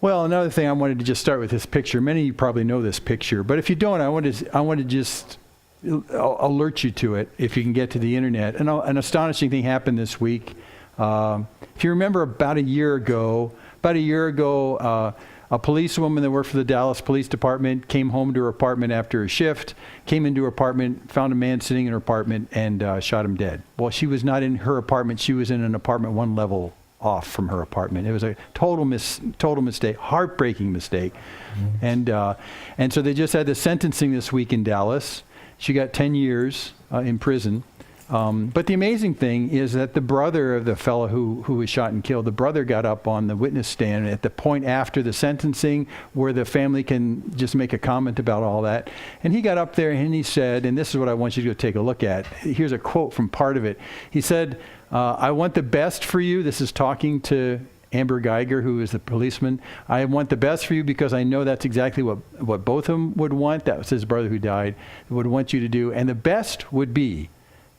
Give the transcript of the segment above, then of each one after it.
Well, another thing I wanted to just start with this picture. Many of you probably know this picture, but if you don't, I want to just alert you to it if you can get to the internet. An astonishing thing happened this week. If you remember about a year ago, a policewoman that worked for the Dallas Police Department came home to her apartment after a shift, came into her apartment, found a man sitting in her apartment, and shot him dead. Well, she was not in her apartment. She was in an apartment one level off from her apartment. It was a total mistake, heartbreaking mistake. Mm-hmm. And so they just had the sentencing this week in Dallas. She got 10 years in prison. But the amazing thing is that the brother of the fellow who was shot and killed, the brother got up on the witness stand at the point after the sentencing where the family can just make a comment about all that. And he got up there and he said, and this is what I want you to go take a look at. Here's a quote from part of it. He said, I want the best for you. This is talking to Amber Geiger, who is the policeman. I want the best for you because I know that's exactly what both of them would want. That was his brother who died, would want you to do. And the best would be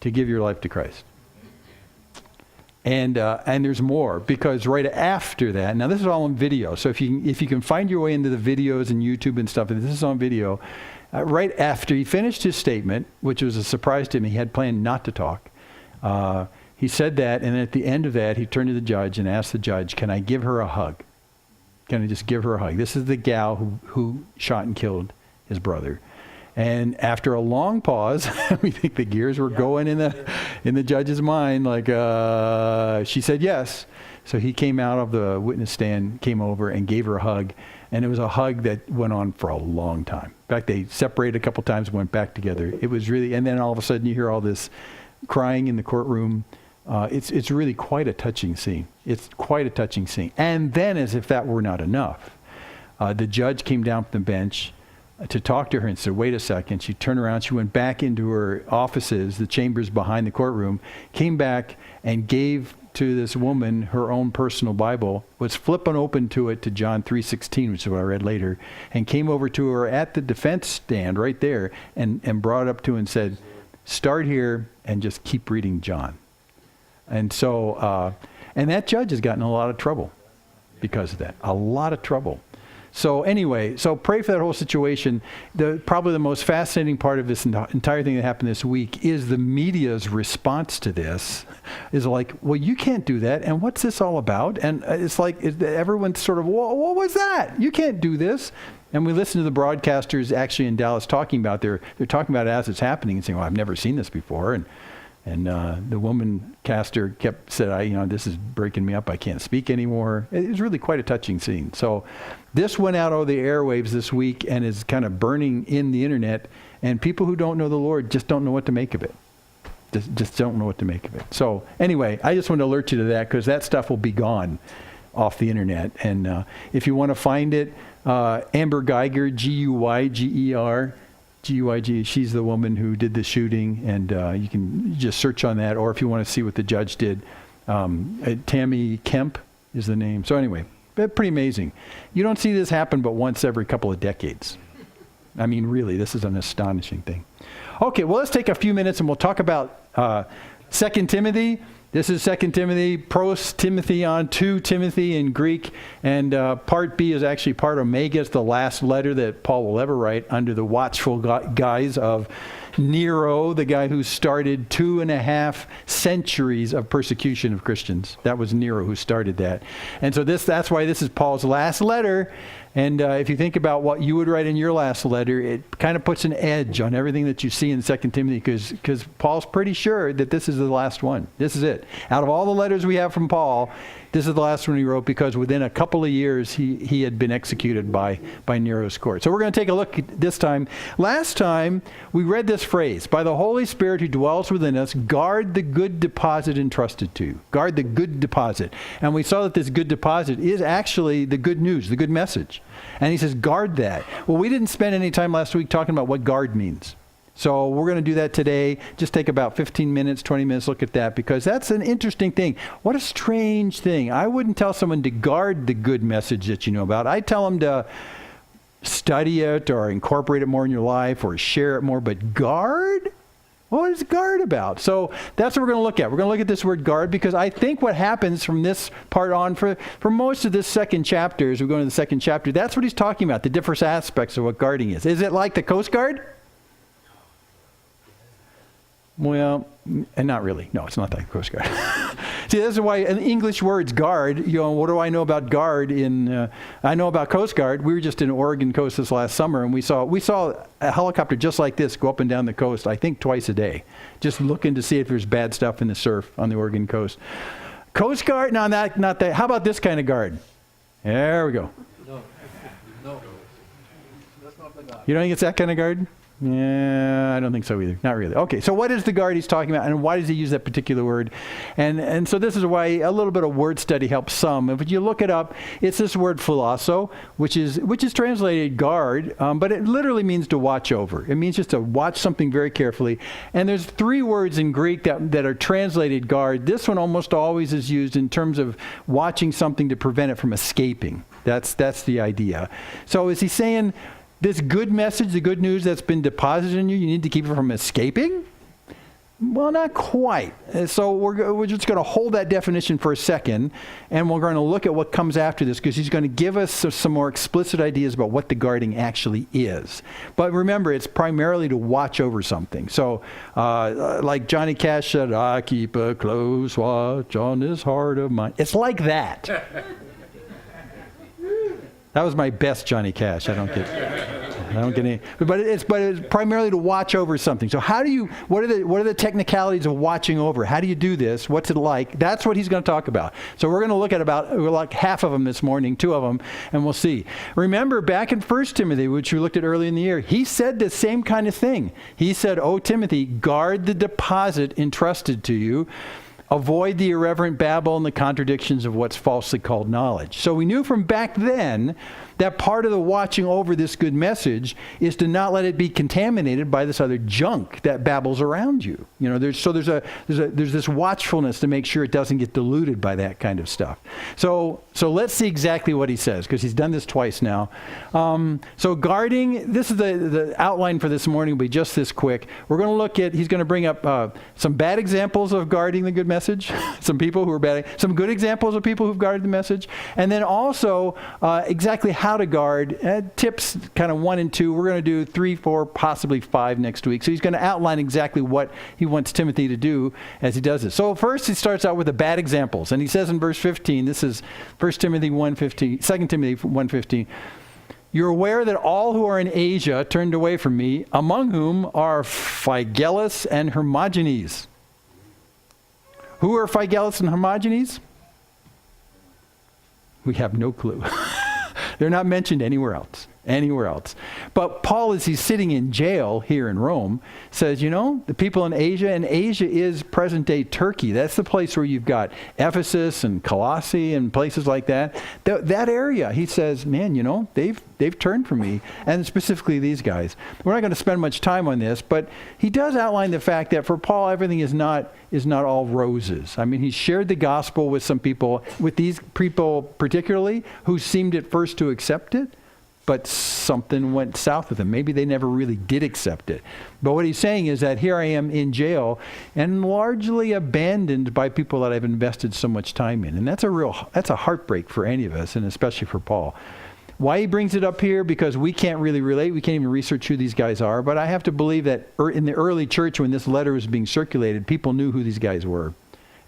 to give your life to Christ. And there's more, because right after that, now this is all on video, so if you can find your way into the videos and YouTube and stuff, and this is on video, right after he finished his statement, which was a surprise to me, he had planned not to talk, he said that, and at the end of that, he turned to the judge and asked the judge, can I give her a hug? Can I just give her a hug? This is the gal who shot and killed his brother. And after a long pause, we think the gears were going in the judge's mind, like she said yes. So he came out of the witness stand, came over and gave her a hug. And it was a hug that went on for a long time. In fact, they separated a couple times and went back together. It was really, and then all of a sudden you hear all this crying in the courtroom. It's really quite a touching scene. It's quite a touching scene. And then, as if that were not enough, the judge came down from the bench to talk to her and said, wait a second. She turned around, she went back into her offices, the chambers behind the courtroom, came back and gave to this woman her own personal Bible, was flipping open to it to John 3:16, which is what I read later, and came over to her at the defense stand right there and brought it up to her and said, start here and just keep reading John. And so, and that judge has gotten in a lot of trouble because of that, a lot of trouble. So anyway, so pray for that whole situation. Probably the most fascinating part of this entire thing that happened this week is the media's response to this is like, well, you can't do that. And what's this all about? And it's like everyone's sort of, well, what was that? You can't do this. And we listen to the broadcasters actually in Dallas talking about, they're talking about it as it's happening and saying, well, I've never seen this before. And the woman caster said, this is breaking me up. I can't speak anymore. It was really quite a touching scene. So this went out over the airwaves this week and is kind of burning in the internet. And people who don't know the Lord just don't know what to make of it. Just don't know what to make of it. So anyway, I just want to alert you to that because that stuff will be gone off the internet. And if you want to find it, Amber Geiger, Guyger. G-U-I-G, she's the woman who did the shooting, and you can just search on that, or if you want to see what the judge did, Tammy Kemp is the name. So anyway, pretty amazing. You don't see this happen but once every couple of decades. I mean, really, this is an astonishing thing. Okay, well, let's take a few minutes and we'll talk about 2 Timothy. This is 2 Timothy, pros Timotheon, 2 Timothy in Greek, and part B is actually part Omega. It's the last letter that Paul will ever write under the watchful guise of Nero, the guy who started 2.5 centuries of persecution of Christians. That was Nero who started that. And so that's why this is Paul's last letter. And if you think about what you would write in your last letter, it kind of puts an edge on everything that you see in 2 Timothy because Paul's pretty sure that this is the last one. This is it. Out of all the letters we have from Paul, this is the last one he wrote because within a couple of years he had been executed by Nero's court. So we're going to take a look at this time. Last time we read this phrase, by the Holy Spirit who dwells within us, guard the good deposit entrusted to you. Guard the good deposit. And we saw that this good deposit is actually the good news, the good message. And he says, guard that. Well, we didn't spend any time last week talking about what guard means. So we're going to do that today. Just take about 15 minutes, 20 minutes, look at that, because that's an interesting thing. What a strange thing. I wouldn't tell someone to guard the good message that you know about. I'd tell them to study it or incorporate it more in your life or share it more, but guard? What is guard about? So that's what we're going to look at. We're going to look at this word guard because I think what happens from this part on for most of this second chapter, as we go into the second chapter, that's what he's talking about, the different aspects of what guarding is. Is it like the Coast Guard? Well, and not really. No, it's not like the Coast Guard. See, this is why in English words, guard, what do I know about guard I know about Coast Guard. We were just in Oregon coast this last summer, and we saw a helicopter just like this go up and down the coast, I think twice a day, just looking to see if there's bad stuff in the surf on the Oregon coast. Coast Guard? No, not that. How about this kind of guard? There we go. No. That's not the guard. You don't think it's that kind of guard? Yeah, I don't think so either. Not really. Okay, so what is the guard he's talking about, and why does he use that particular word? And so this is why a little bit of word study helps some. If you look it up, it's this word philoso, which is translated guard, but it literally means to watch over. It means just to watch something very carefully. And there's 3 words in Greek that are translated guard. This one almost always is used in terms of watching something to prevent it from escaping. That's the idea. So is he saying, this good message, the good news that's been deposited in you, you need to keep it from escaping? Well, not quite. So we're just going to hold that definition for a second, and we're going to look at what comes after this, because he's going to give us some more explicit ideas about what the guarding actually is. But remember, it's primarily to watch over something. So like Johnny Cash said, I keep a close watch on this heart of mine. It's like that. That was my best Johnny Cash. I don't get any, but it's primarily to watch over something. So what are the technicalities of watching over? How do you do this? What's it like? That's what he's going to talk about. So we're going to look at about like half of them this morning, 2 of them, and we'll see. Remember back in 1 Timothy, which we looked at early in the year, he said the same kind of thing. He said, "O Timothy, guard the deposit entrusted to you. Avoid the irreverent babble and the contradictions of what's falsely called knowledge." So we knew from back then that part of the watching over this good message is to not let it be contaminated by this other junk that babbles around you. There's this watchfulness to make sure it doesn't get diluted by that kind of stuff. So let's see exactly what he says, because he's done this twice now. So guarding, this is the outline for this morning, will be just this quick. We're going to look at, he's going to bring up some bad examples of guarding the good message, some people who are bad, some good examples of people who've guarded the message, and then also exactly how to guard, tips kind of 1 and 2. We're going to do 3, 4, possibly 5 next week. So he's going to outline exactly what he wants Timothy to do as he does this. So first he starts out with the bad examples, and he says in verse 15, this is 1 Timothy 1:15, 2 Timothy 1:15, "You're aware that all who are in Asia turned away from me, among whom are Phygellus and Hermogenes." Who are Phygellus and Hermogenes? We have no clue. They're not mentioned anywhere else. But Paul, as he's sitting in jail here in Rome, says, the people in Asia, and Asia is present-day Turkey. That's the place where you've got Ephesus and Colossae and places like that. That area, he says, man, they've turned from me, and specifically these guys. We're not going to spend much time on this, but he does outline the fact that for Paul, everything is not all roses. I mean, he shared the gospel with some people, with these people particularly, who seemed at first to accept it, but something went south with them. Maybe they never really did accept it. But what he's saying is that here I am in jail and largely abandoned by people that I've invested so much time in. And that's a heartbreak for any of us, and especially for Paul. Why he brings it up here? Because we can't really relate. We can't even research who these guys are. But I have to believe that in the early church, when this letter was being circulated, people knew who these guys were.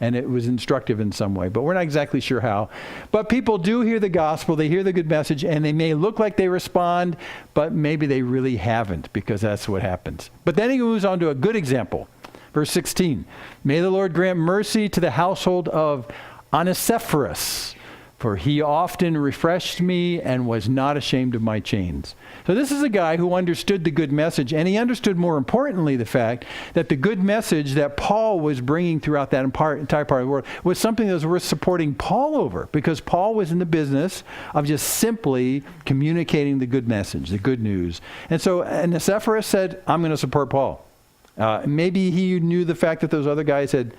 And it was instructive in some way, but we're not exactly sure how. But people do hear the gospel, they hear the good message, and they may look like they respond, but maybe they really haven't, because that's what happens. But then he moves on to a good example. Verse 16, "May the Lord grant mercy to the household of Onesiphorus, for he often refreshed me and was not ashamed of my chains." So this is a guy who understood the good message, and he understood, more importantly, the fact that the good message that Paul was bringing throughout that entire part of the world was something that was worth supporting Paul over, because Paul was in the business of just simply communicating the good message, the good news. And so Onesiphorus said, I'm going to support Paul. Maybe he knew the fact that those other guys had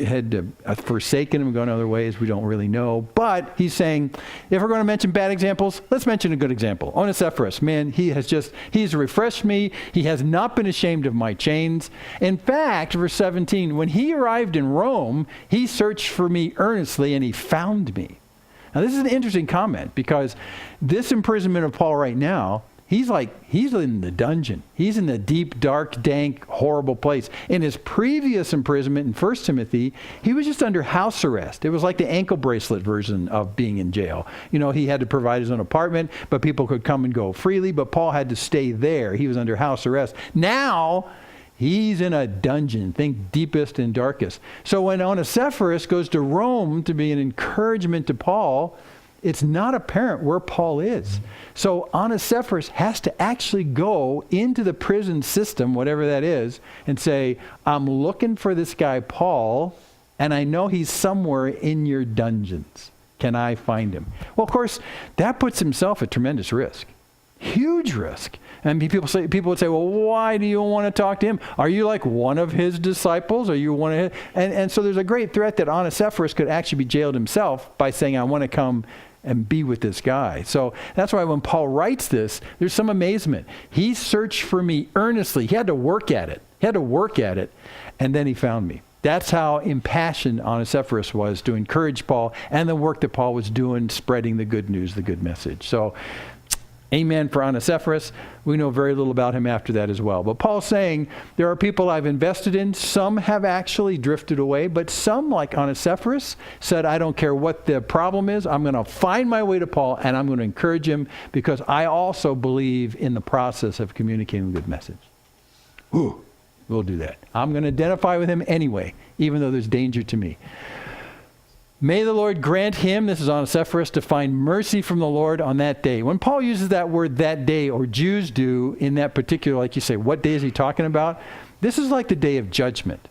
had forsaken him, gone other ways. We don't really know. But he's saying, if we're going to mention bad examples, let's mention a good example. Onesiphorus, man, he's refreshed me. He has not been ashamed of my chains. In fact, verse 17, when he arrived in Rome, he searched for me earnestly and he found me. Now, this is an interesting comment because this imprisonment of Paul right now, he's in the dungeon. He's in the deep, dark, dank, horrible place. In his previous imprisonment in 1 Timothy, he was just under house arrest. It was like the ankle bracelet version of being in jail. You know, he had to provide his own apartment, but people could come and go freely, but Paul had to stay there. He was under house arrest. Now, he's in a dungeon, think deepest and darkest. So when Onesiphorus goes to Rome to be an encouragement to Paul, it's not apparent where Paul is. So Onesiphorus has to actually go into the prison system, whatever that is, and say, I'm looking for this guy Paul, and I know he's somewhere in your dungeons. Can I find him? Well, of course, that puts himself at tremendous risk. Huge risk. And people would say, well, why do you want to talk to him? Are you like one of his disciples? Are you one of his? And so there's a great threat that Onesiphorus could actually be jailed himself by saying, I want to come and be with this guy. So that's why when Paul writes this, there's some amazement. He searched for me earnestly. He had to work at it. And then he found me. That's how impassioned Onesiphorus was to encourage Paul and the work that Paul was doing, spreading the good news, the good message. So amen for Onesiphorus. We know very little about him after that as well. But Paul's saying, there are people I've invested in. Some have actually drifted away, but some, like Onesiphorus, said, I don't care what the problem is. I'm going to find my way to Paul, and I'm going to encourage him because I also believe in the process of communicating a good message. Ooh, we'll do that. I'm going to identify with him anyway, even though there's danger to me. May the Lord grant him, this is Onesiphorus, to find mercy from the Lord on that day. When Paul uses that word that day, or Jews do in that particular, like you say, what day is he talking about? This is like the day of judgment,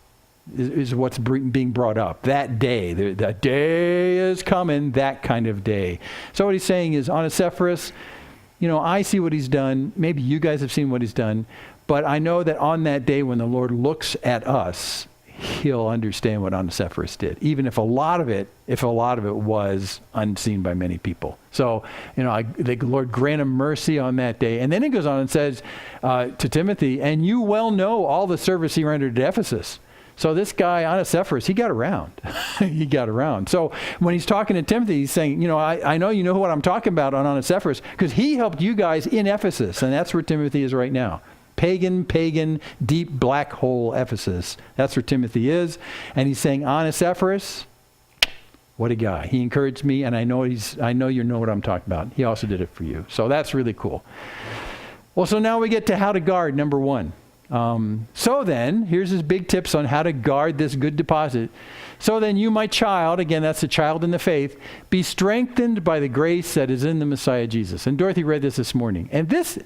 is what's being brought up. That day, that day is coming, that kind of day. So what he's saying is, Onesiphorus, I see what he's done. Maybe you guys have seen what he's done. But I know that on that day when the Lord looks at us, he'll understand what Onesiphorus did, even if a lot of it was unseen by many people. So, the Lord grant him mercy on that day. And then he goes on and says to Timothy, and you well know all the service he rendered at Ephesus. So this guy, Onesiphorus, he got around. He got around. So when he's talking to Timothy, he's saying, I know you know what I'm talking about on Onesiphorus, because he helped you guys in Ephesus, and that's where Timothy is right now. Pagan, deep black hole Ephesus. That's where Timothy is. And he's saying, Onesiphorus, what a guy. He encouraged me, and I know you know what I'm talking about. He also did it for you. So that's really cool. Well, so now we get to how to guard, number 1. So then, here's his big tips on how to guard this good deposit. So then you, my child, again, that's a child in the faith, be strengthened by the grace that is in the Messiah Jesus. And Dorothy read this morning. And this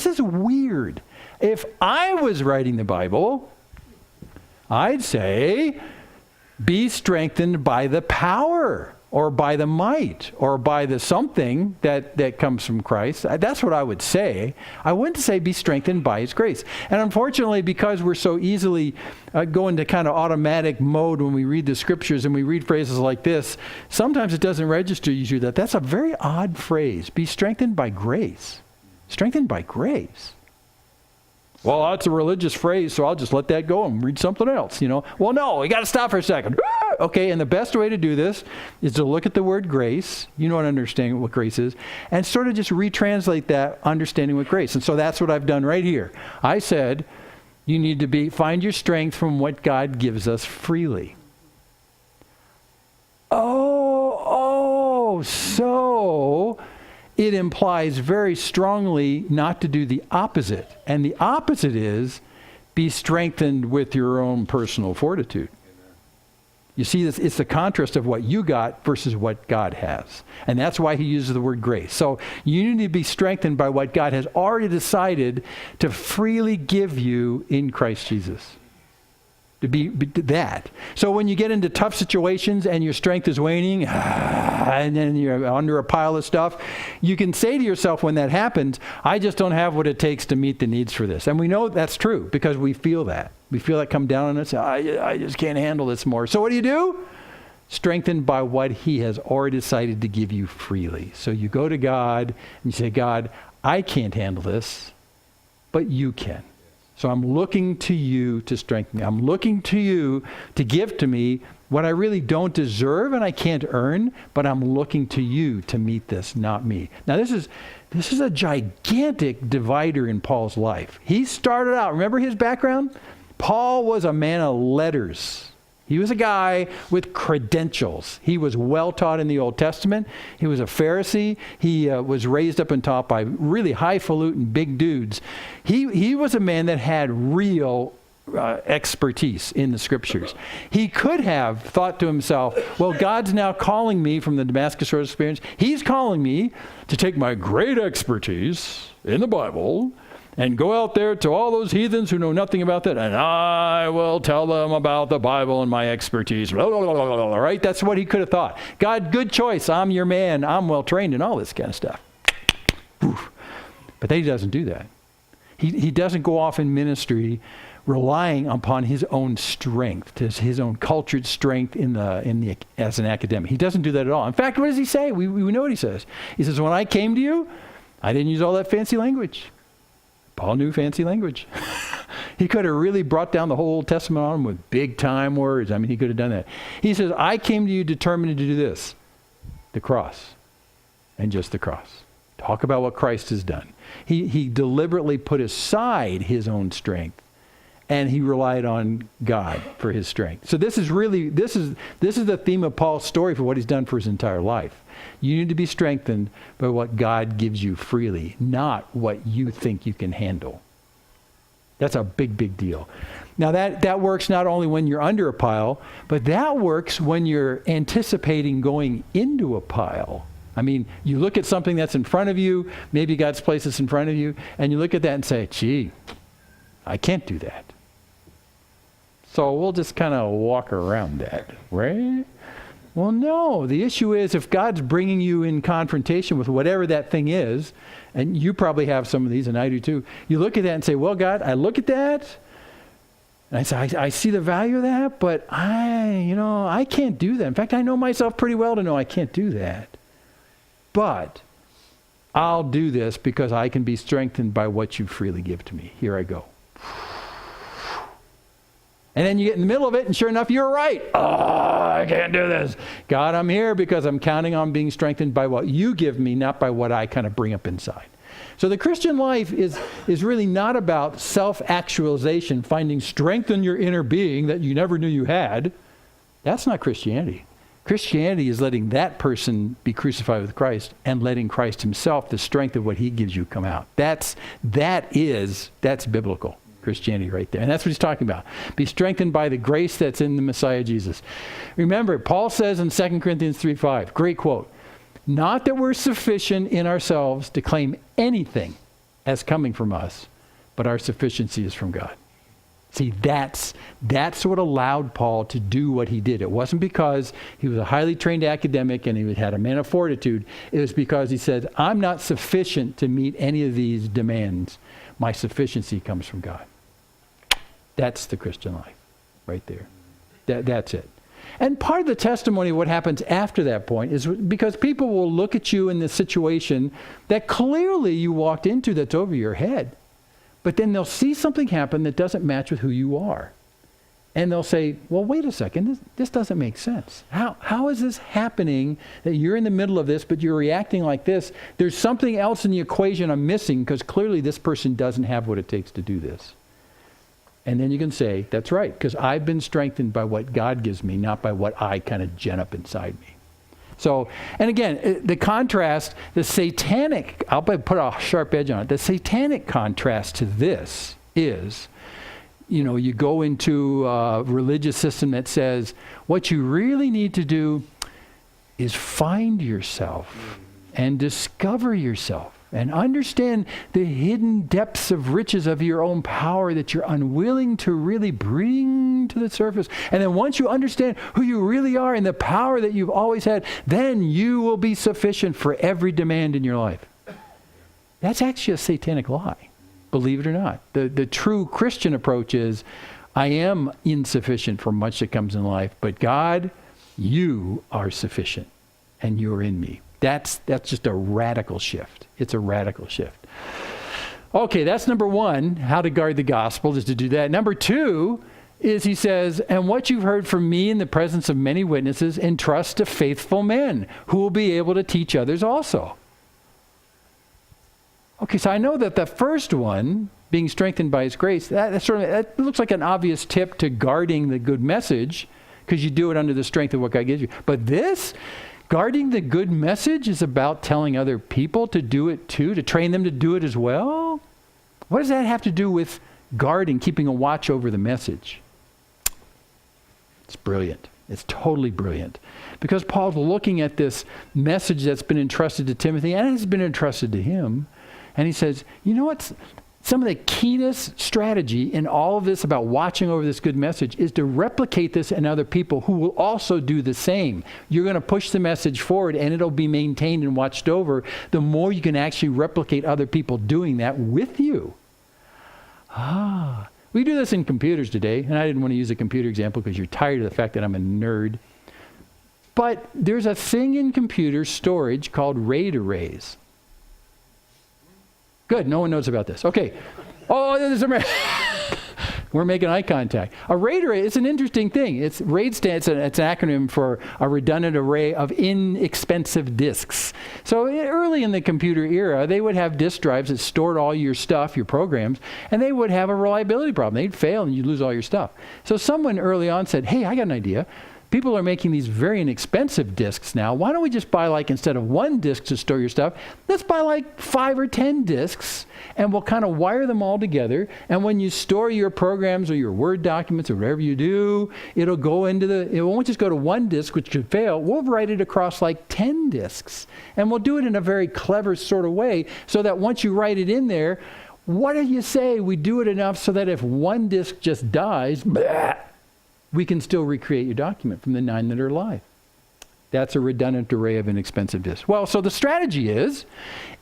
is weird. If I was writing the Bible, I'd say, be strengthened by the power or by the might or by the something that comes from Christ. That's what I would say. I wouldn't say be strengthened by his grace. And unfortunately, because we're so easily go into kind of automatic mode when we read the scriptures and we read phrases like this, sometimes it doesn't register you that that's a very odd phrase. Be strengthened by grace. Strengthened by grace. Well, that's a religious phrase, so I'll just let that go and read something else, Well, no, we got to stop for a second. Okay, and the best way to do this is to look at the word grace, and understand what grace is, and sort of just retranslate that understanding with grace. And so that's what I've done right here. I said, you need to find your strength from what God gives us freely. So it implies very strongly not to do the opposite. And the opposite is be strengthened with your own personal fortitude. You see, it's the contrast of what you got versus what God has. And that's why he uses the word grace. So you need to be strengthened by what God has already decided to freely give you in Christ Jesus. To be that. So when you get into tough situations and your strength is waning, and then you're under a pile of stuff, you can say to yourself when that happens, I just don't have what it takes to meet the needs for this. And we know that's true because we feel that. We feel that come down on us. I just can't handle this more. So what do? Strengthened by what he has already decided to give you freely. So you go to God and you say, God, I can't handle this, but you can. So I'm looking to you to strengthen me. I'm looking to you to give to me what I really don't deserve and I can't earn, but I'm looking to you to meet this, not me. Now this is a gigantic divider in Paul's life. He started out, remember his background? Paul was a man of letters. He was a guy with credentials. He was well taught in the Old Testament. He was a Pharisee. He was raised up and taught by really highfalutin big dudes. He was a man that had real expertise in the scriptures. He could have thought to himself, well, God's now calling me from the Damascus Road experience. He's calling me to take my great expertise in the Bible and go out there to all those heathens who know nothing about that, and I will tell them about the Bible and my expertise. Right? That's what he could have thought. God, good choice. I'm your man. I'm well trained in all this kind of stuff. But then he doesn't do that. He doesn't go off in ministry relying upon his own strength, his own cultured strength as an academic. He doesn't do that at all. In fact, what does he say? We know what he says. He says, when I came to you, I didn't use all that fancy language. Paul knew fancy language. He could have really brought down the whole Old Testament on him with big time words. I mean, he could have done that. He says, I came to you determined to do this, the cross, and just the cross. Talk about what Christ has done. He deliberately put aside his own strength, and he relied on God for his strength. So this is the theme of Paul's story for what he's done for his entire life. You need to be strengthened by what God gives you freely, not what you think you can handle. That's a big, big deal. Now that works not only when you're under a pile, but that works when you're anticipating going into a pile. I mean, you look at something that's in front of you, maybe God's placed this in front of you, and you look at that and say, gee, I can't do that. So we'll just kind of walk around that, right? Well, no. The issue is if God's bringing you in confrontation with whatever that thing is, and you probably have some of these, and I do too, you look at that and say, well, God, I look at that, and I say, I see the value of that, but I can't do that. In fact, I know myself pretty well to know I can't do that. But I'll do this because I can be strengthened by what you freely give to me. Here I go. And then you get in the middle of it, and sure enough, you're right. Oh, I can't do this. God, I'm here because I'm counting on being strengthened by what you give me, not by what I kind of bring up inside. So the Christian life is really not about self-actualization, finding strength in your inner being that you never knew you had. That's not Christianity. Christianity is letting that person be crucified with Christ and letting Christ himself, the strength of what he gives you, come out. That's biblical Christianity right there. And that's what he's talking about. Be strengthened by the grace that's in the Messiah Jesus. Remember, Paul says in 2 Corinthians 3:5, great quote, not that we're sufficient in ourselves to claim anything as coming from us, but our sufficiency is from God. See, that's what allowed Paul to do what he did. It wasn't because he was a highly trained academic and he had a man of fortitude. It was because he said, I'm not sufficient to meet any of these demands. My sufficiency comes from God. That's the Christian life right there. That's it. And part of the testimony of what happens after that point is because people will look at you in this situation that clearly you walked into that's over your head. But then they'll see something happen that doesn't match with who you are. And they'll say, well, wait a second, this doesn't make sense. How is this happening that you're in the middle of this, but you're reacting like this? There's something else in the equation I'm missing because clearly this person doesn't have what it takes to do this. And then you can say, that's right, because I've been strengthened by what God gives me, not by what I kind of gen up inside me. So, and again, the contrast, the satanic, I'll put a sharp edge on it, the satanic contrast to this is, you go into a religious system that says, what you really need to do is find yourself and discover yourself and understand the hidden depths of riches of your own power that you're unwilling to really bring skimming to the surface. And then once you understand who you really are and the power that you've always had, then you will be sufficient for every demand in your life. That's actually a satanic lie, believe it or not. The true Christian approach is, I am insufficient for much that comes in life, but God, you are sufficient, and you're in me. That's just a radical shift. It's a radical shift. Okay, that's number one, how to guard the gospel is to do that. Number two is he says, and what you've heard from me in the presence of many witnesses, entrust to faithful men who will be able to teach others also. Okay, so I know that the first one, being strengthened by his grace, that looks like an obvious tip to guarding the good message, because you do it under the strength of what God gives you. But this, guarding the good message, is about telling other people to do it too, to train them to do it as well? What does that have to do with guarding, keeping a watch over the message? It's brilliant. It's totally brilliant. Because Paul's looking at this message that's been entrusted to Timothy, and it's been entrusted to him, and he says, you know what's some of the keenest strategy in all of this about watching over this good message is to replicate this in other people who will also do the same. You're going to push the message forward and it'll be maintained and watched over. The more you can actually replicate other people doing that with you. We do this in computers today, and I didn't want to use a computer example because you're tired of the fact that I'm a nerd. But there's a thing in computer storage called RAID arrays. Good, no one knows about this. Okay. Oh, we're making eye contact. A RAID array is an interesting thing. RAID stands, it's an acronym for a redundant array of inexpensive disks. So early in the computer era, they would have disk drives that stored all your stuff, your programs, and they would have a reliability problem. They'd fail and you'd lose all your stuff. So someone early on said, hey, I got an idea. People are making these very inexpensive disks now. Why don't we just buy, like, instead of one disk to store your stuff, let's buy like 5 or 10 disks, and we'll kind of wire them all together. And when you store your programs or your Word documents or whatever you do, it'll go into it won't just go to one disk, which could fail. We'll write it across like 10 disks. And we'll do it in a very clever sort of way so that once you write it in there, what do you say? We do it enough so that if one disk just dies, we can still recreate your document from the 9 that are alive. That's a redundant array of inexpensive disks. Well, so the strategy is,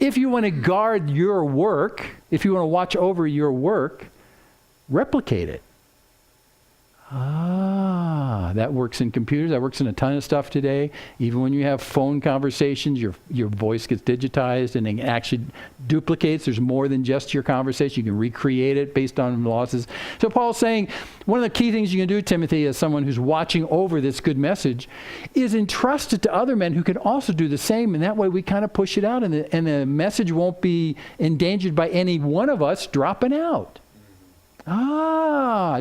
if you want to guard your work, if you want to watch over your work, replicate it. That works in computers. That works in a ton of stuff today. Even when you have phone conversations, your voice gets digitized and it actually duplicates. There's more than just your conversation. You can recreate it based on losses. So Paul's saying one of the key things you can do, Timothy, as someone who's watching over this good message, is entrust it to other men who can also do the same. And that way we kind of push it out and the message won't be endangered by any one of us dropping out.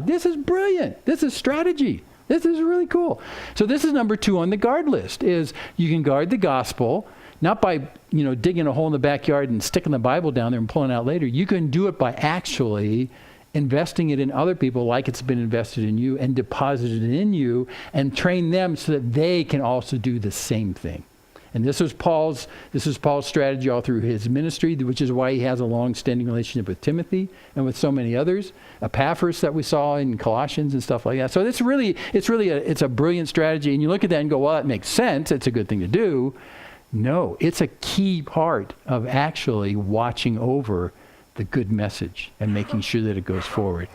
This is brilliant. This is strategy. This is really cool. So this is number 2 on the guard list, is you can guard the gospel, not by, digging a hole in the backyard and sticking the Bible down there and pulling it out later. You can do it by actually investing it in other people like it's been invested in you and deposited in you, and train them so that they can also do the same thing. And this is Paul's strategy all through his ministry, which is why he has a long-standing relationship with Timothy and with so many others. Epaphras that we saw in Colossians and stuff like that. So it's a brilliant strategy. And you look at that and go, well, that makes sense. It's a good thing to do. No, it's a key part of actually watching over the good message and making sure that it goes forward.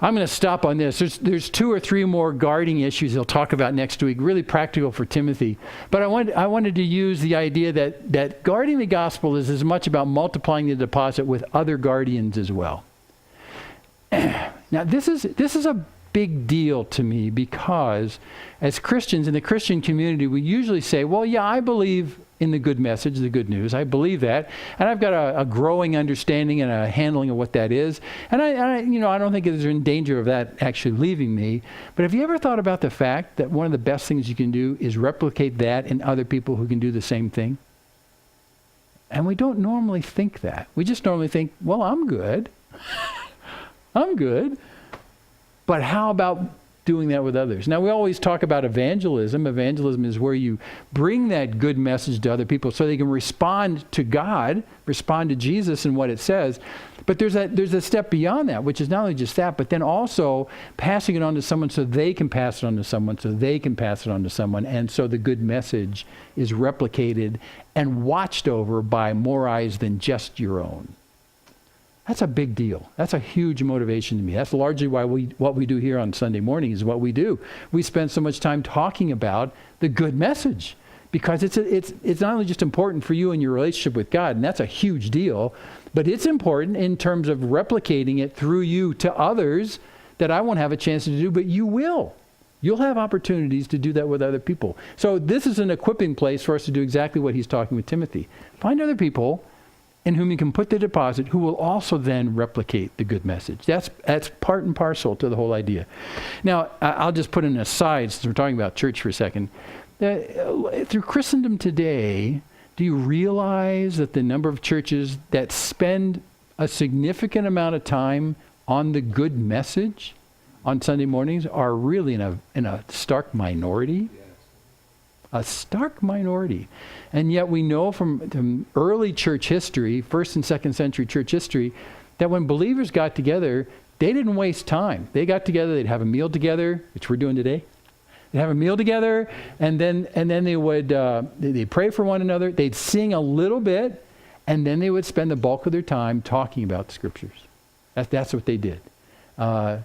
I'm going to stop on this. There's 2 or 3 more guarding issues he'll talk about next week, really practical for Timothy. But I wanted to use the idea that guarding the gospel is as much about multiplying the deposit with other guardians as well. Now, this is a big deal to me, because as Christians in the Christian community, we usually say, well, yeah, I believe in the good message, the good news. I believe that. And I've got a growing understanding and a handling of what that is. And I don't think there's in danger of that actually leaving me. But have you ever thought about the fact that one of the best things you can do is replicate that in other people who can do the same thing? And we don't normally think that. We just normally think, well, I'm good. I'm good. But how about doing that with others? Now, we always talk about evangelism. Evangelism is where you bring that good message to other people so they can respond to God, respond to Jesus and what it says. But there's a step beyond that, which is not only just that, but then also passing it on to someone so they can pass it on to someone, so they can pass it on to someone. And so the good message is replicated and watched over by more eyes than just your own. That's a big deal. That's a huge motivation to me. That's largely why what we do here on Sunday morning is what we do. We spend so much time talking about the good message because it's not only just important for you and your relationship with God, and that's a huge deal, but it's important in terms of replicating it through you to others that I won't have a chance to do, but you will. You'll have opportunities to do that with other people. So this is an equipping place for us to do exactly what he's talking with Timothy. Find other people in whom you can put the deposit, who will also then replicate the good message. That's part and parcel to the whole idea. Now, I'll just put an aside, since we're talking about church for a second. Through Christendom today, do you realize that the number of churches that spend a significant amount of time on the good message on Sunday mornings are really in a stark minority? A stark minority. And yet we know from early church history, first and second century church history, that when believers got together, they didn't waste time. They got together, they'd have a meal together, which we're doing today. They'd have a meal together, and then they would they'd pray for one another, they'd sing a little bit, and then they would spend the bulk of their time talking about the scriptures. That's what they did. Not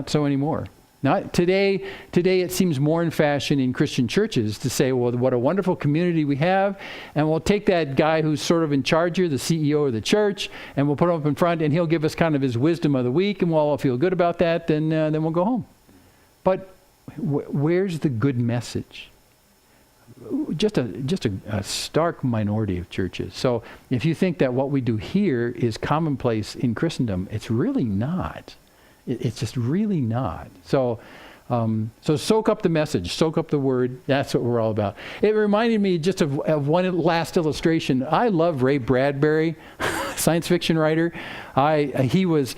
so anymore. Not today. Today it seems more in fashion in Christian churches to say, well, what a wonderful community we have, and we'll take that guy who's sort of in charge here, the CEO of the church, and we'll put him up in front, and he'll give us kind of his wisdom of the week, and we'll all feel good about that, then we'll go home. But where's the good message? Just a stark minority of churches. So if you think that what we do here is commonplace in Christendom, it's really not. It's just really not. So soak up the message, soak up the word. That's what we're all about. It reminded me just of one last illustration. I love Ray Bradbury, science fiction writer. He was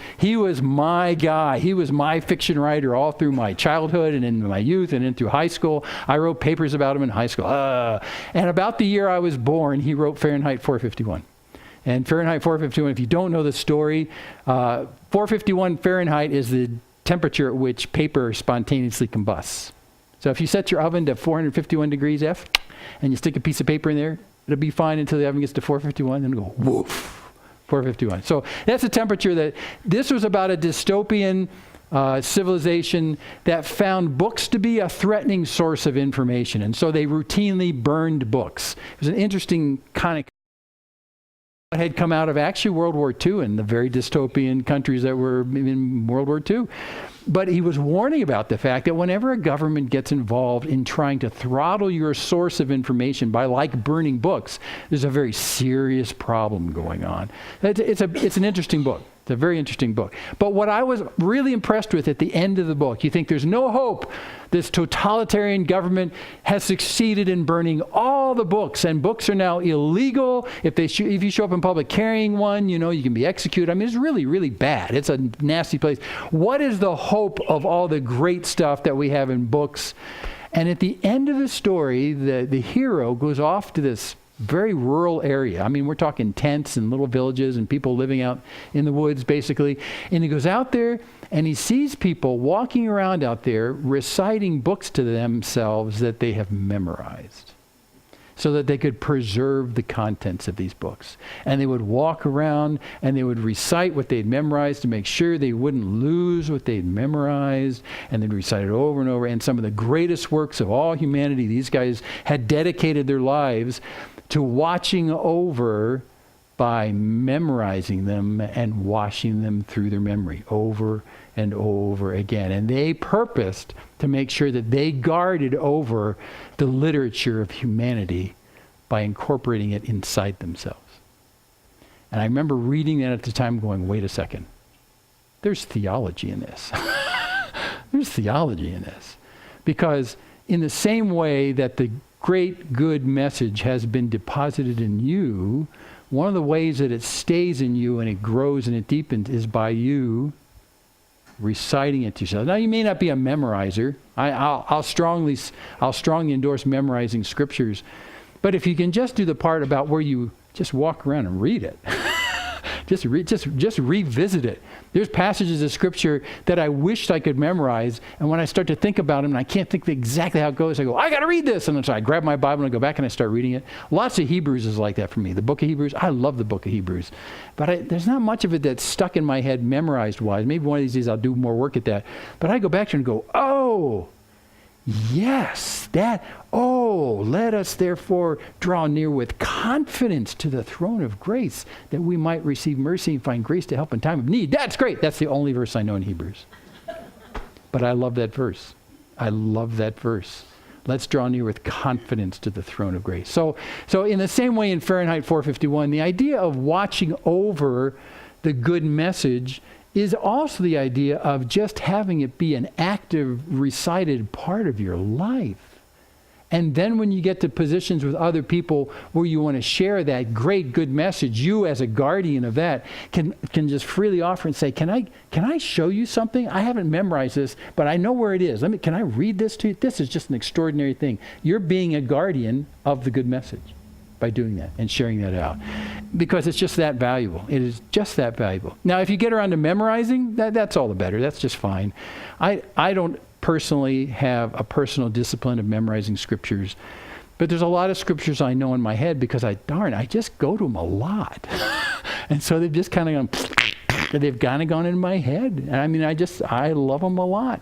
my guy. He was my fiction writer all through my childhood and in my youth and in through high school. I wrote papers about him in high school. And about the year I was born, he wrote Fahrenheit 451. And Fahrenheit 451, if you don't know the story, 451 Fahrenheit is the temperature at which paper spontaneously combusts. So if you set your oven to 451 degrees F and you stick a piece of paper in there, it'll be fine until the oven gets to 451, and it'll go woof, 451. So that's the temperature that, this was about a dystopian civilization that found books to be a threatening source of information. And so they routinely burned books. It was an interesting kind of had come out of actually World War II and the very dystopian countries that were in World War II. But he was warning about the fact that whenever a government gets involved in trying to throttle your source of information by like burning books, there's a very serious problem going on. It's an interesting book. It's a very interesting book. But what I was really impressed with at the end of the book, you think there's no hope. This totalitarian government has succeeded in burning all the books, and books are now illegal. If you show up in public carrying one, you can be executed. I mean, it's really, really bad. It's a nasty place. What is the hope of all the great stuff that we have in books? And at the end of the story, the hero goes off to this very rural area. I mean, we're talking tents and little villages and people living out in the woods, basically. And he goes out there and he sees people walking around out there reciting books to themselves that they have memorized so that they could preserve the contents of these books. And they would walk around and they would recite what they'd memorized to make sure they wouldn't lose what they'd memorized, and they'd recite it over and over. And some of the greatest works of all humanity, these guys had dedicated their lives to watching over by memorizing them and washing them through their memory over and over again. And they purposed to make sure that they guarded over the literature of humanity by incorporating it inside themselves. And I remember reading that at the time going, wait a second, there's theology in this. There's theology in this. Because in the same way that the great good message has been deposited in you, one of the ways that it stays in you and it grows and it deepens is by you reciting it to yourself. Now, you may not be a memorizer. I'll strongly endorse memorizing scriptures. But if you can just do the part about where you just walk around and read it, just revisit it. There's passages of Scripture that I wished I could memorize, and when I start to think about them and I can't think exactly how it goes, I go, I got to read this. And so I grab my Bible and I go back and I start reading it. Lots of Hebrews is like that for me. The book of Hebrews, I love the book of Hebrews. But there's not much of it that's stuck in my head memorized-wise. Maybe one of these days I'll do more work at that. But I go back to it and go, oh, yes, let us therefore draw near with confidence to the throne of grace that we might receive mercy and find grace to help in time of need. That's great. That's the only verse I know in Hebrews. But I love that verse. I love that verse. Let's draw near with confidence to the throne of grace. So in the same way in Fahrenheit 451, the idea of watching over the good message is also the idea of just having it be an active, recited part of your life. And then when you get to positions with other people where you want to share that great, good message, you as a guardian of that can just freely offer and say, can I show you something? I haven't memorized this, but I know where it is. Can I read this to you? This is just an extraordinary thing. You're being a guardian of the good message by doing that and sharing that out, because it's just that valuable. It is just that valuable. Now, if you get around to memorizing, that's all the better. That's just fine. I don't personally have a personal discipline of memorizing scriptures, but there's a lot of scriptures I know in my head because I just go to them a lot. And so they've just kind of gone in my head. And I mean, I love them a lot.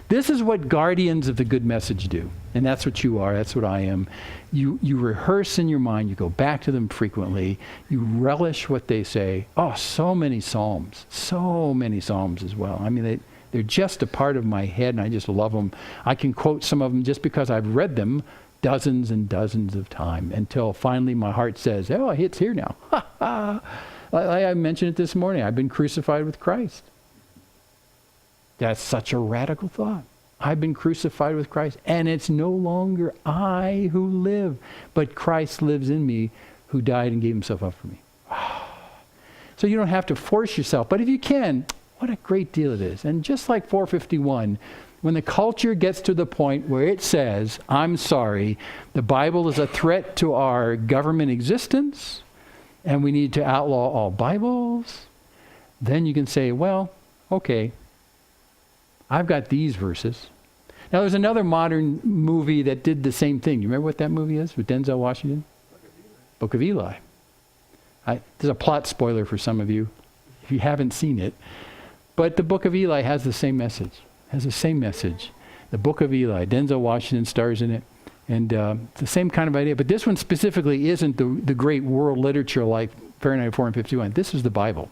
This is what guardians of the good message do. And that's what you are. That's what I am. You rehearse in your mind. You go back to them frequently. You relish what they say. Oh, so many Psalms as well. I mean, they're just a part of my head, and I just love them. I can quote some of them just because I've read them dozens and dozens of times until finally my heart says, oh, it's here now. Ha ha. I mentioned it this morning. I've been crucified with Christ. That's such a radical thought. I've been crucified with Christ, and it's no longer I who live, but Christ lives in me, who died and gave himself up for me. So you don't have to force yourself, but if you can, what a great deal it is. And just like 451, when the culture gets to the point where it says, I'm sorry, the Bible is a threat to our government existence, and we need to outlaw all Bibles, then you can say, well, okay, I've got these verses. Now, there's another modern movie that did the same thing. You remember what that movie is with Denzel Washington? Book of Eli. There's a plot spoiler for some of you if you haven't seen it. But the Book of Eli has the same message. The Book of Eli. Denzel Washington stars in it. And the same kind of idea. But this one specifically isn't the great world literature like Fahrenheit 451. This is the Bible.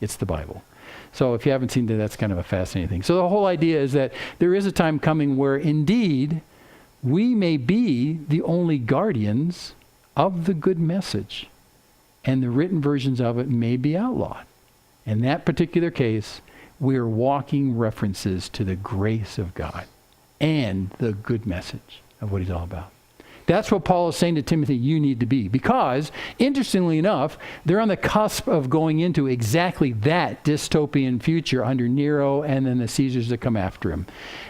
It's the Bible. So if you haven't seen that, that's kind of a fascinating thing. So the whole idea is that there is a time coming where indeed we may be the only guardians of the good message. And the written versions of it may be outlawed. In that particular case, we're walking references to the grace of God and the good message of what he's all about. That's what Paul is saying to Timothy, you need to be. Because, interestingly enough, they're on the cusp of going into exactly that dystopian future under Nero and then the Caesars that come after him.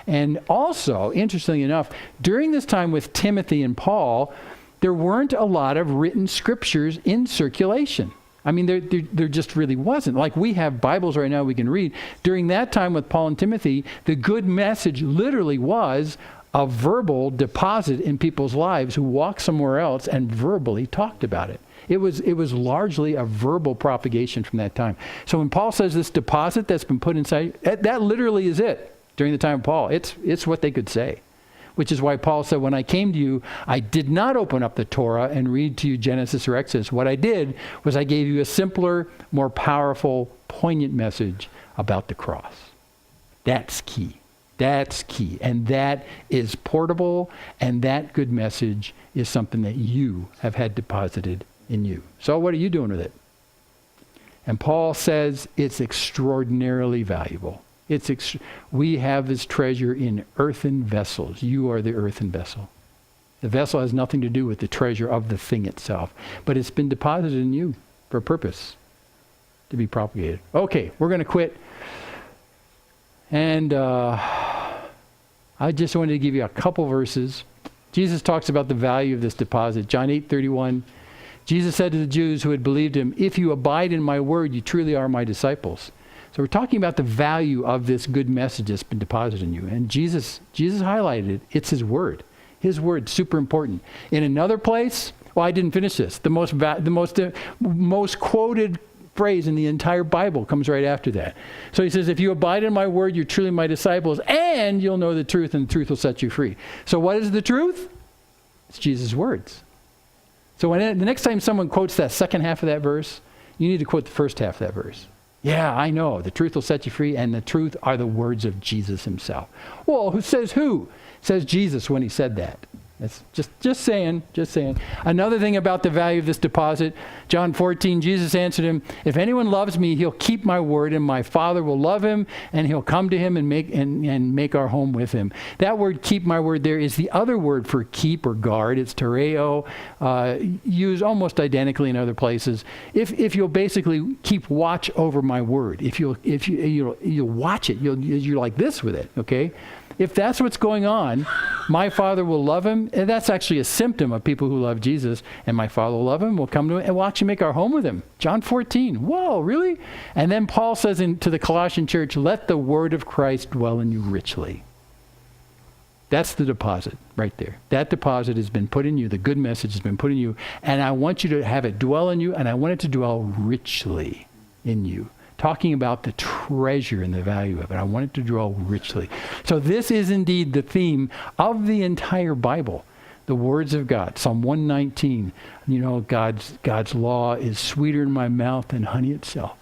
And also, interestingly enough, during this time with Timothy and Paul, there weren't a lot of written scriptures in circulation. I mean, there just really wasn't. Like we have Bibles right now we can read. During that time with Paul and Timothy, the good message literally was a verbal deposit in people's lives who walked somewhere else and verbally talked about it. It was largely a verbal propagation from that time. So when Paul says this deposit that's been put inside, that literally is it during the time of Paul. It's what they could say. Which is why Paul said, when I came to you, I did not open up the Torah and read to you Genesis or Exodus. What I did was I gave you a simpler, more powerful, poignant message about the cross. That's key. That's key. And that is portable, and that good message is something that you have had deposited in you. So what are you doing with it? And Paul says it's extraordinarily valuable. We have this treasure in earthen vessels. You are the earthen vessel. The vessel has nothing to do with the treasure of the thing itself, but it's been deposited in you for a purpose, to be propagated. Okay, we're going to quit. And I just wanted to give you a couple verses. Jesus talks about the value of this deposit. John 8:31, Jesus said to the Jews who had believed him, if you abide in my word, you truly are my disciples. So we're talking about the value of this good message that's been deposited in you. And Jesus highlighted it. It's his word. His word, super important. In another place, well, I didn't finish this. The most quoted phrase in the entire Bible comes right after that. So he says, if you abide in my word, you're truly my disciples, and you'll know the truth, and the truth will set you free. So what is the truth? It's Jesus' words. So the next time someone quotes that second half of that verse, you need to quote the first half of that verse. Yeah, I know. The truth will set you free, and the truth are the words of Jesus himself. Well, who says who? It says Jesus when he said that. That's just saying. Another thing about the value of this deposit, John 14, Jesus answered him, if anyone loves me, he'll keep my word, and my Father will love him, and he'll come to him and make our home with him. That word, keep my word, there is the other word for keep or guard. It's tereo, used almost identically in other places. If you'll basically keep watch over my word, if you'll watch it, you're like this with it, okay? If that's what's going on, my Father will love him. And that's actually a symptom of people who love Jesus. And my Father will love him. We'll come to him and we'll actually make our home with him. John 14. Whoa, really? And then Paul says to the Colossian church, let the word of Christ dwell in you richly. That's the deposit right there. That deposit has been put in you. The good message has been put in you. And I want you to have it dwell in you. And I want it to dwell richly in you. Talking about the treasure and the value of it. I want it to dwell richly. So this is indeed the theme of the entire Bible. The words of God. Psalm 119. God's law is sweeter in my mouth than honey itself.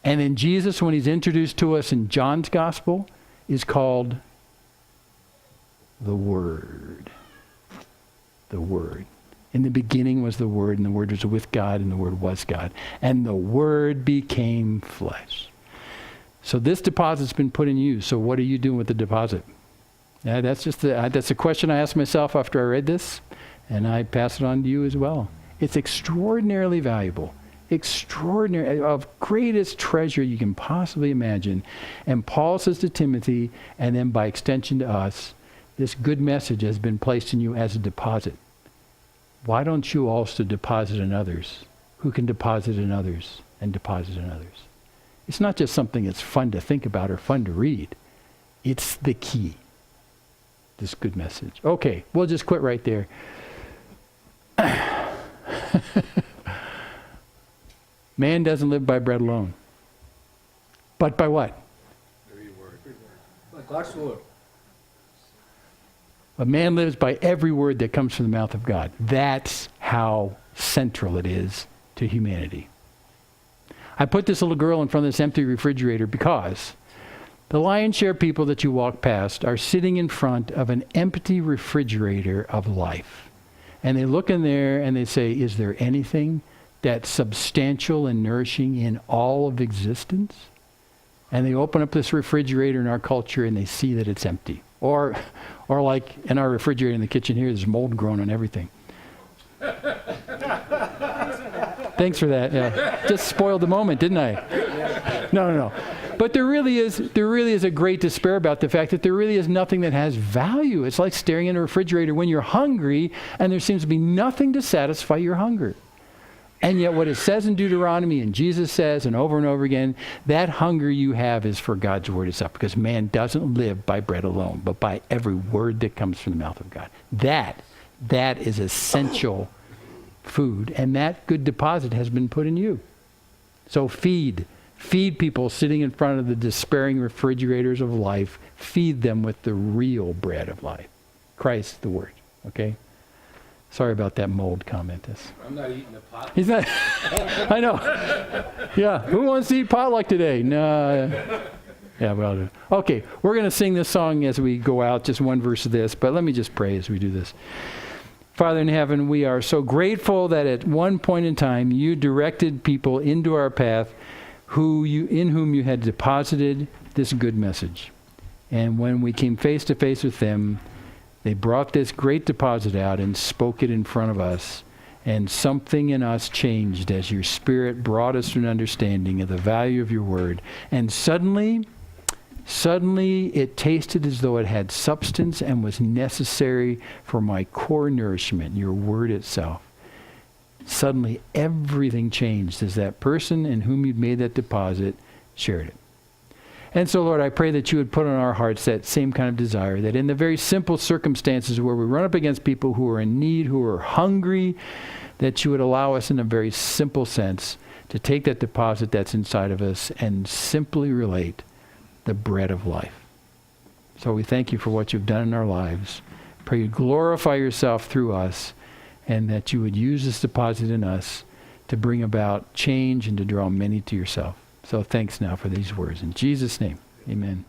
And then Jesus, when he's introduced to us in John's gospel, is called the Word. The Word. In the beginning was the Word, and the Word was with God, and the Word was God. And the Word became flesh. So this deposit's been put in you. So what are you doing with the deposit? Yeah, that's a question I asked myself after I read this, and I pass it on to you as well. It's extraordinarily valuable. Extraordinary, of greatest treasure you can possibly imagine. And Paul says to Timothy, and then by extension to us, this good message has been placed in you as a deposit. Why don't you also deposit in others who can deposit in others and deposit in others? It's not just something that's fun to think about or fun to read. It's the key. This good message. Okay, we'll just quit right there. Man doesn't live by bread alone. But by what? Every word. By God's word. A man lives by every word that comes from the mouth of God. That's how central it is to humanity. I put this little girl in front of this empty refrigerator because the lion's share of people that you walk past are sitting in front of an empty refrigerator of life. And they look in there and they say, is there anything that's substantial and nourishing in all of existence? And they open up this refrigerator in our culture and they see that it's empty. Or like in our refrigerator in the kitchen here, there's mold growing on everything. Thanks for that. Yeah. Just spoiled the moment, didn't I? No. But there really is a great despair about the fact that there really is nothing that has value. It's like staring in a refrigerator when you're hungry and there seems to be nothing to satisfy your hunger. And yet what it says in Deuteronomy and Jesus says and over again, that hunger you have is for God's word itself, because man doesn't live by bread alone, but by every word that comes from the mouth of God. That is essential food, and that good deposit has been put in you. So feed people sitting in front of the despairing refrigerators of life. Feed them with the real bread of life, Christ the Word. Okay? Sorry about that mold comment. I'm not eating the pot. He's not. I know. Yeah. Who wants to eat potluck today? No. Yeah, we all do. Okay. We're going to sing this song as we go out, just one verse of this, but let me just pray as we do this. Father in heaven, we are so grateful that at one point in time you directed people into our path in whom you had deposited this good message. And when we came face to face with them, they brought this great deposit out and spoke it in front of us. And something in us changed as your Spirit brought us to an understanding of the value of your word. And suddenly it tasted as though it had substance and was necessary for my core nourishment, your word itself. suddenly everything changed as that person in whom you'd made that deposit shared it. And so, Lord, I pray that you would put on our hearts that same kind of desire, that in the very simple circumstances where we run up against people who are in need, who are hungry, that you would allow us in a very simple sense to take that deposit that's inside of us and simply relate the bread of life. So we thank you for what you've done in our lives. Pray you glorify yourself through us, and that you would use this deposit in us to bring about change and to draw many to yourself. So thanks now for these words. In Jesus' name, amen.